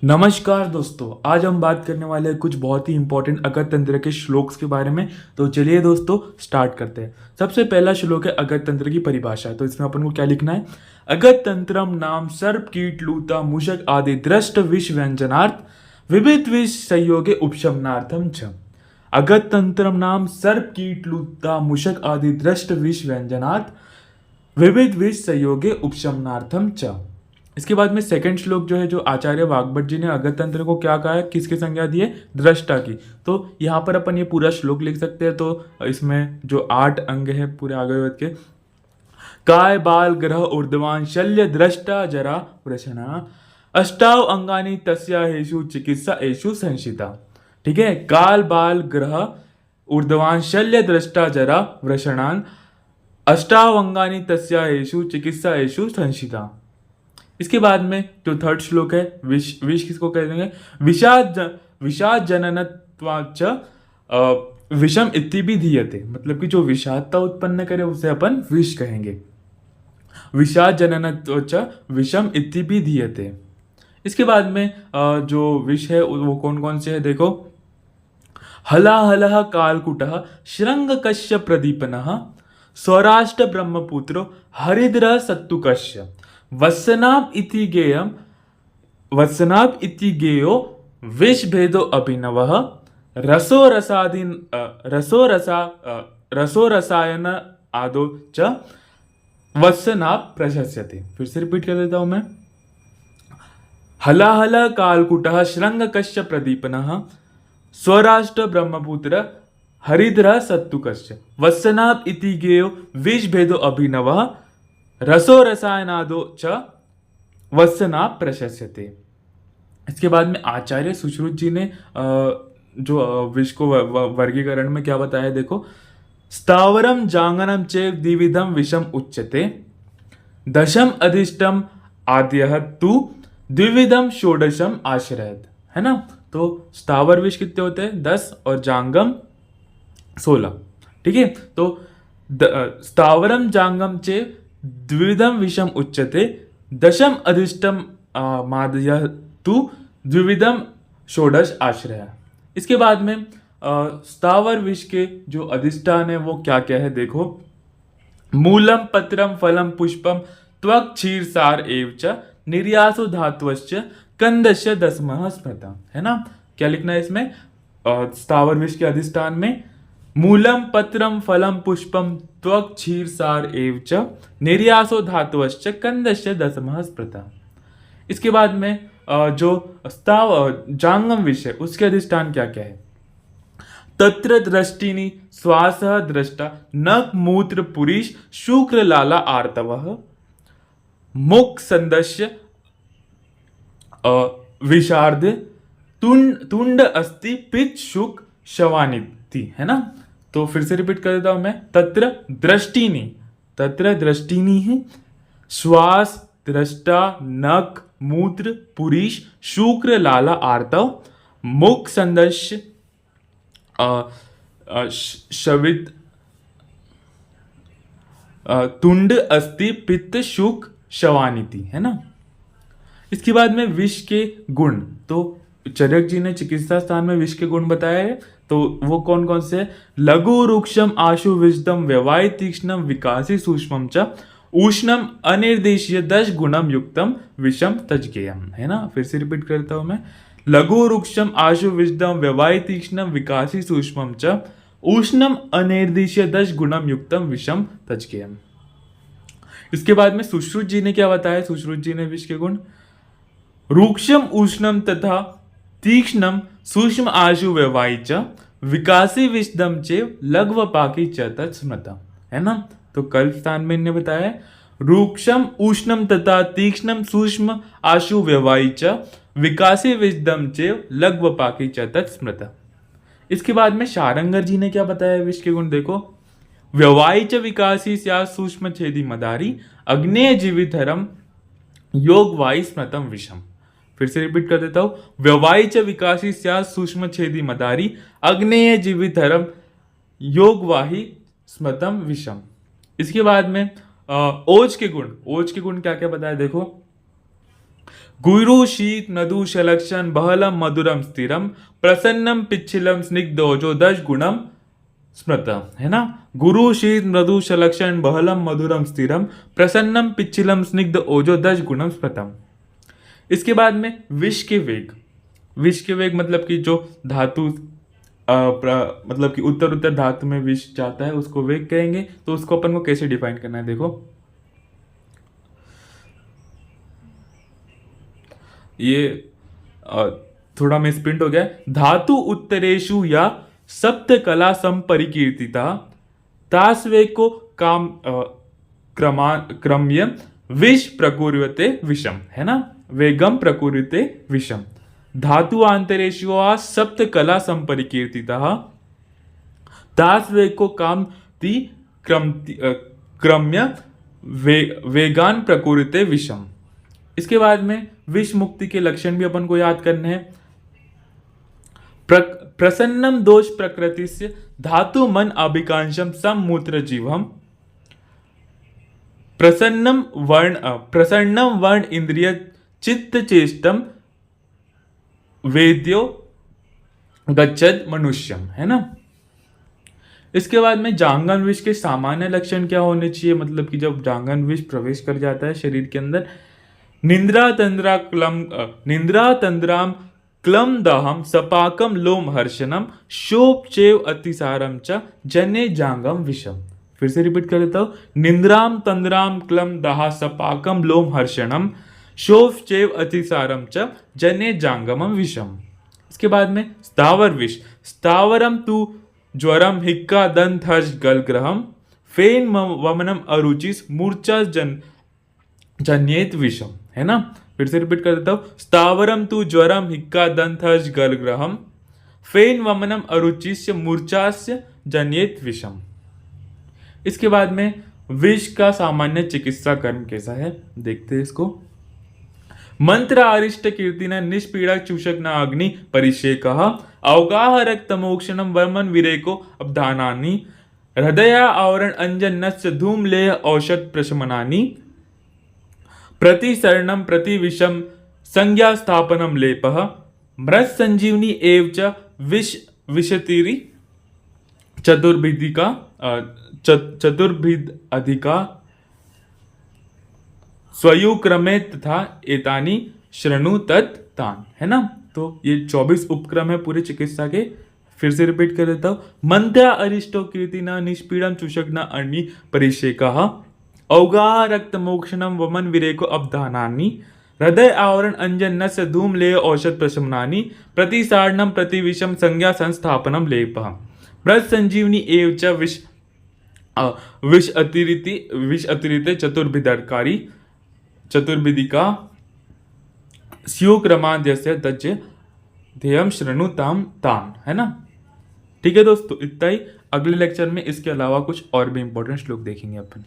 नमस्कार दोस्तों, आज हम बात करने वाले हैं कुछ बहुत ही इंपॉर्टेंट अगत तंत्र के श्लोक्स के बारे में। तो चलिए दोस्तों स्टार्ट करते हैं। सबसे पहला श्लोक है अगत तंत्र की परिभाषा। तो इसमें अपन को क्या लिखना है? अगत तंत्रम नाम सर्प कीट लूता मूषक आदि दृष्ट विष व्यंजनार्थ विविध विष संयोगे उपशमनार्थम च। अगत तंत्रम नाम सर्प कीट लूता मूषक आदि दृष्ट विष व्यंजनार्थ विविध विष संयोगे उपशमनार्थम च। इसके बाद में सेकंड श्लोक जो है, जो आचार्य वाग्भट जी ने अगत तंत्र को क्या कहा है, किसकी संज्ञा दी है? दृष्टा की। तो यहाँ पर अपन ये पूरा श्लोक लिख सकते हैं। तो इसमें जो 8 अंग है पूरे आयुर्वेद के, काय बाल ग्रह ऊर्ध्वान शल्य दृष्टा जरा वृषणा अष्टाव अंगानी तस्या हेषु चिकित्सा एषु संशिता। ठीक है, काल बाल ग्रह ऊर्ध्वान शल्य दृष्टा जरा वृषणान अष्टाव अंगानी तस्या हेषु चिकित्सा एषु संशिता। इसके बाद में जो थर्ड श्लोक है, विष विष किसको कह देंगे? विषाद जननत्वाच विषम इति भी धीयते। मतलब कि जो विषादता उत्पन्न करे उसे अपन विष कहेंगे। विषाद जननत्वाच विषम इति भी धीयते। इसके बाद में जो विष है वो कौन कौन से है देखो। हलाहलः कालकुटः श्रृंग कश्य प्रदीपनः स्वराष्ट्र ब्रह्मपुत्रो हरिद्र सत्तुकश्य वत्सनाभ इति गेयो विष भेदो अभिनवः रसो रसायन आदो च वत्सनाभ प्रशस्यते। फिर से रिपीट कर देता हूं मैं। हलाहल कालकुटः श्रृंग कश्य प्रदीपनः स्वराष्ट्र ब्रह्मपुत्र हरिद्र सत्तुकश्य वत्सनाभ इति गेयो विष भेदो अभिनवः रसो रसायनादो च वत्सना प्रशस्यते। इसके बाद में आचार्य सुश्रुत जी ने जो विष को वर्गीकरण में क्या बताया देखो। स्थावरम जांगनम चेव द्विविधम विषम उच्यते दशम अधिष्टम आद्यः तु द्विविधम षोडशम आश्रयत। है ना। तो स्थावर विष कितने होते हैं? 10 और जांगम 16। ठीक है। तो स्थावरम जांगम चेव द्विविधम विषम उच्यते दशम अधिष्टम मादयः तु द्विविधम षोडश आश्रय। इसके बाद में स्थावर विष के जो अधिष्ठान है वो क्या क्या है देखो। मूलम पत्रम फलम पुष्पम त्वक क्षीर सार एव च निर्यासो धात्वश्च कंदस्य दशमः स्मृता। है ना। क्या लिखना है इसमें? स्थावर विष के अधिष्ठान में मूलम पत्रम फलम पुष्पम त्वक क्षीर सार एव च निर्यासो धातुश्च कंदस्य दशमः स्मृता। इसके बाद में जो जांगम विष है उसके अधिष्ठान क्या क्या है? तत्र दृष्टिनी श्वासः दृष्टा नख मूत्र पुरीश शुक्र लाला आर्तवः मुख संदस्य विषार्ध तुंड अस्ति पित्त शुक शवानिति। है ना। तो फिर से रिपीट कर देता हूं मैं। तत्र दृष्टिनी है श्वास दृष्टा नख मूत्र पुरीश शुक्र लाला आर्तव मुख संदस्य शवित तुंड अस्ति पित्त शुक शवानिति। है ना। इसके बाद में विष के गुण। तो चरक जी ने चिकित्सा स्थान में विष के गुण बताए हैं। तो वो कौन कौन से? लघु रुक्षम आशु विषदम व्यवाय तीक्ष्णम विकासी सूक्ष्मम च उष्णम अनिर्देशीय 10 गुणम युक्तम विषम तजगेयम। है ना। फिर से रिपीट करता हूं मैं। लघु रुक्षम आशु विषदम व्यवाय तीक्ष्णम विकासी सूक्ष्मम च उष्णम अनिर्देशीय 10 गुणम युक्तम विषम तजगेयम। इसके बाद में सुश्रुत जी ने क्या बताया? सुश्रुत जी ने विष के गुण रूक्षम उष्णम तथा तीक्ष्णम सूक्ष्म आशु व्यवाई च विकासी विषदम चेव लघ्व पाकी च तत्स्मृता। है ना। तो कल स्थान में इन्हें बताया रूक्षम उष्णम तथा तीक्ष्णम सूक्ष्म आशु व्यवाई च विकासी विषदम चेव लघ्व पाकी च तत्स्मृता। इसके बाद में शारंगर जी ने क्या बताया विष के गुण देखो। व्यवाई च विकासी स्यात् सूक्ष्म छेदी मदारी अग्नेय जीवितरम योग वाई स्मृतम विषम। फिर से रिपीट कर देता हूं। व्यवाई च विकासी स्यात् सूक्ष्म छेदी मदारी अग्नेय जीवितरम योग वाही स्मृतम विषम। इसके बाद में ओज के गुण क्या क्या बताया देखो। गुरु शीत मधु शलक्षण बहलम मधुरम स्थिरम प्रसन्नम पिच्छिलम स्निग्धोजो दश गुणम स्मृतम, है ना। गुरु शीत मृदु शलक्षण बहलम मधुरम स्थिरम प्रसन्नम पिच्छिलम स्निग्ध ओजो दश गुणम स्मृतम। इसके बाद में विष के वेग। विष के वेग मतलब कि जो धातु मतलब कि उत्तर उत्तर धातु में विष जाता है उसको वेग कहेंगे। तो उसको अपन को कैसे डिफाइन करना है, देखो ये थोड़ा मिसप्रिंट हो गया। धातु उत्तरेशु या सप्त कला संपरिकीर्तिता तास्वे को काम क्रम्य विष प्रकुर्यते विषम, है ना। वेगम प्रकुर्यते विषम। धातु आंतरेशु सप्त कला संपरिकीर्तिता तास्वे को काम ती क्रम्य वेगान प्रकुर्यते विषम। इसके बाद में विष मुक्ति के लक्षण भी अपन को याद करने हैं। प्रसन्नम दोष प्रकृति से धातु मन अभिकांशम समूत्र जीवम। प्रसन्नम वर्ण इंद्रिय चित्त चेष्टम वेद्यो गच्छद मनुष्यम, है ना। इसके बाद में जांगन विष के सामान्य लक्षण क्या होने चाहिए, मतलब कि जब जांगन विष प्रवेश कर जाता है शरीर के अंदर, निंद्रा तंद्राम क्लम दाहम सपाकम लोम हर्षणम शोप चेव अतिसारम च जने जांगम विषम। फिर से रिपीट कर देता हूं। निंद्राम तंद्राम क्लम दाह सपाकम लोम हर्षणम शोप चेव अतिसारम च जने जांगमम विषम। इसके बाद में स्थावर विष। स्थावरम तु ज्वरम हिक्का दंत हर्ष गलग्रहम फेन वमनम अरुचिस मूर्छा जन्येत विषम, है ना। फिर से रिपीट कर देता हूं। स्थावरम तु ज्वरम हिक्का दंत हर्ष गलग्रहम फेन वमनम अरुचिस्य मूर्छास्य जन्येत विषम। इसके बाद में विष का सामान्य चिकित्सा कर्म कैसा है, देखते हैं इसको। मंत्र अरिष्ट कीर्तिना निष्पीड़क चूषक न अग्नि परिषेक अवगाह रक्त मोक्षणम वर्मन विरेको अवधानानि हृदय आवरण अंजन नस्य धूमलेह औषध प्रशमनानि प्रतिसरणम प्रतिविषम संज्ञा स्थापनम लेपः मृत संजीवनी एव च विषतिरि चतुर्भिदिका चतुर्भिद अधिका स्वयुक्रमे तथा एतानी शृणु तत्तान, है ना। तो ये 24 उपक्रम है पूरे चिकित्सा के। फिर से रिपीट कर देता हूं। मंत्र अरिष्टो कीर्तिना निष्पीड़म चूषकना अग्नि परिषेका अवगाह रक्त मोक्षणम वमन विरेको अवधानानि हृदय आवरण अंजन नस्य धूम ले औषध प्रशमनानि प्रतिसारणम प्रतिविषम संज्ञा संस्थापनम लेपः मृत संजीवनी एव च विष अतिरिते चतुर्भिदकारी चतुर्विदिका स्युक्रमाद्यस्य तज्य ध्येयम शृणु ताम तान, है ना। ठीक है दोस्तों, इतना ही। अगले लेक्चर में इसके अलावा कुछ और भी इंपॉर्टेंट श्लोक देखेंगे अपन।